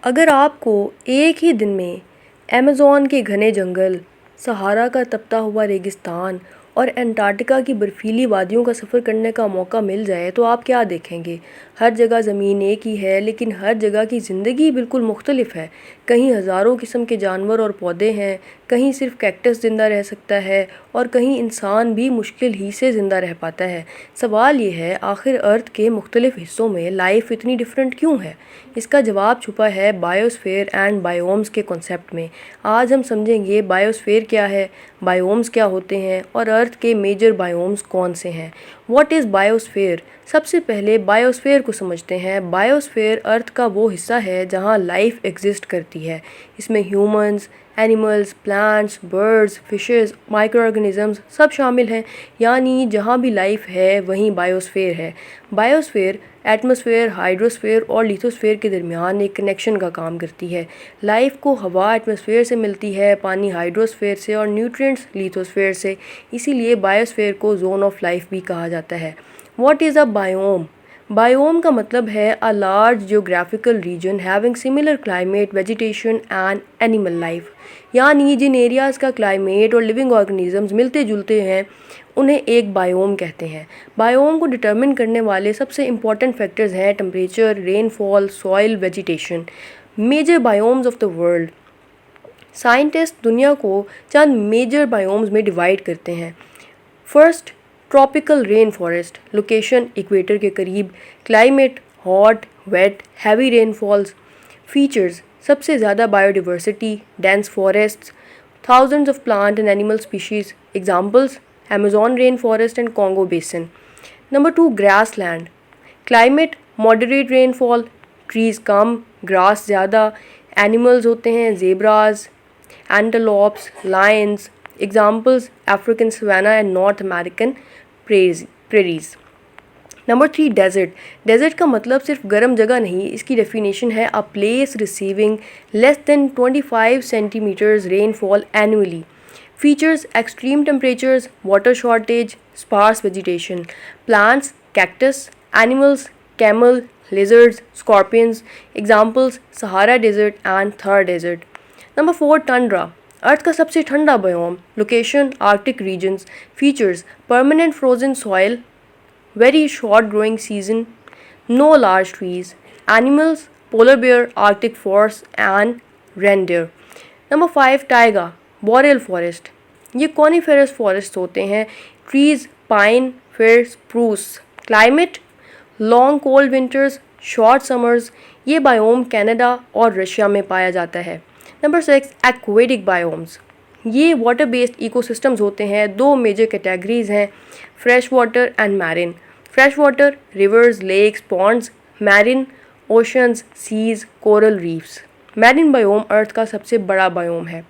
अगर आपको एक ही दिन में अमेज़न के घने जंगल, सहारा का तपता हुआ रेगिस्तान और अंटार्कटिका की बर्फीली वादियों का सफ़र करने का मौका मिल जाए तो आप क्या देखेंगे? हर जगह ज़मीन एक ही है, लेकिन हर जगह की ज़िंदगी बिल्कुल मुख्तलिफ है। कहीं हज़ारों किस्म के जानवर और पौधे हैं, कहीं सिर्फ कैक्टस ज़िंदा रह सकता है और कहीं इंसान भी मुश्किल ही से ज़िंदा रह पाता है। सवाल ये है, आखिर अर्थ के मुख्तलिफ हिस्सों में लाइफ इतनी डिफरेंट क्यों है? इसका जवाब छुपा है बायोस्फीयर एंड बायोम्स के कॉन्सेप्ट में। आज हम समझेंगे बायोस्फीयर क्या है, बायोम्स क्या होते हैं और अर्थ के मेजर बायोम्स कौन से हैं। What is biosphere? सबसे पहले बायोस्फीयर को समझते हैं। बायोस्फीयर अर्थ का वो हिस्सा है जहाँ लाइफ एग्जिस्ट करती है। इसमें humans, animals, plants, birds, fishes, micro organisms सब शामिल हैं। यानी जहाँ भी लाइफ है वहीं बायोस्फीयर है। बायोस्फीयर एटमॉस्फेयर, हाइड्रोस्फीयर और लिथोस्फीयर के दरमियान एक कनेक्शन का काम करती है। लाइफ को हवा एटमॉस्फेयर से मिलती है, पानी हाइड्रोस्फीयर से और न्यूट्रिएंट्स लिथोस्फीयर से। इसीलिए बायोस्फीयर को जोन ऑफ लाइफ भी कहा जाता है। What is a biome? Biome का मतलब है a large geographical region having similar climate, vegetation and animal life. यानी जिन एरियाज़ का क्लाइमेट और लिविंग ऑर्गेनिजम्स मिलते जुलते हैं उन्हें एक बायोम कहते हैं। बायोम को डिटर्मिन करने वाले सबसे इंपॉर्टेंट फैक्टर्स हैं temperature, rainfall, soil, vegetation. Major biomes of the world. Scientist दुनिया को चंद मेजर बायोम्स में डिवाइड करते हैं। First, tropical rain forest, location equator के करीब, climate hot, wet, heavy rainfalls. Features, सबसे ज़्यादा biodiversity, dense forests, thousands of plant and animal species. Examples, Amazon rainforest and Congo basin. Number 2, grassland. Climate, moderate rainfall, trees come, grass ज़्यादा, animals होते हैं zebras, antelopes, lions. Examples, African savanna and North American prairies. Number 3, desert. Desert का मतलब सिर्फ गर्म जगह नहीं, इसकी डेफिनेशन है a place receiving less than 25 centimetres rainfall annually. Features, extreme temperatures, water shortage, sparse vegetation. Plants, cactus, animals, camel, lizards, scorpions. Examples, Sahara desert and Thar desert. Number 4, tundra. Earth का सबसे ठंडा biome, location arctic regions. Features, permanent frozen soil, very short growing season, no large trees. Animals, polar bear, arctic forests and reindeer. Number 5, taiga, boreal forest. ये coniferous forests होते हैं, trees, pine, fir, spruce. Climate, long cold winters, short summers. ये biome Canada और Russia में पाया जाता है। Number 6, aquatic biomes. ये वाटर बेस्ड इकोसिस्टम्स होते हैं। दो मेजर कैटेगरीज हैं, fresh water and marine. Fresh water, rivers, lakes, ponds. Marine, oceans, seas, coral reefs. Marine biome earth का सबसे बड़ा बायोम है।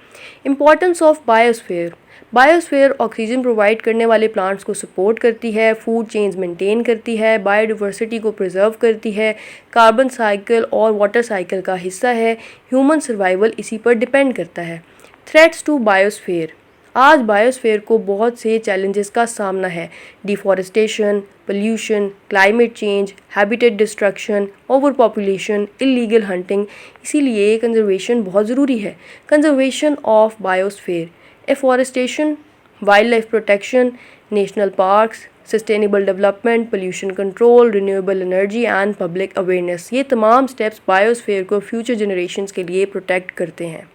Importance of biosphere. Biosphere oxygen provide करने वाले प्लांट्स को सपोर्ट करती है, फूड चेन्स मेंटेन करती है, बायोडिवर्सिटी को प्रिजर्व करती है, कार्बन साइकिल और वाटर साइकिल का हिस्सा है। ह्यूमन सर्वाइवल इसी पर डिपेंड करता है। Threats to biosphere. आज बायोस्फीयर को बहुत से चैलेंजेस का सामना है। Deforestation, pollution, climate change, habitat destruction, over population, illegal hunting. इसीलिए कंजर्वेशन बहुत ज़रूरी है। Conservation of biosphere, afforestation, wild life protection, national parks, sustainable development, pollution control, renewable energy and public awareness. ये तमाम स्टेप्स बायोस्फीयर को future generations के लिए protect करते हैं।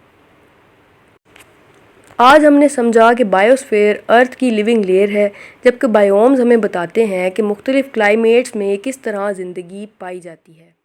आज हमने समझा कि बायोस्फीयर अर्थ की लिविंग लेयर है, जबकि बायोम्स हमें बताते हैं कि मुख्तलिफ क्लाइमेट्स में किस तरह ज़िंदगी पाई जाती है।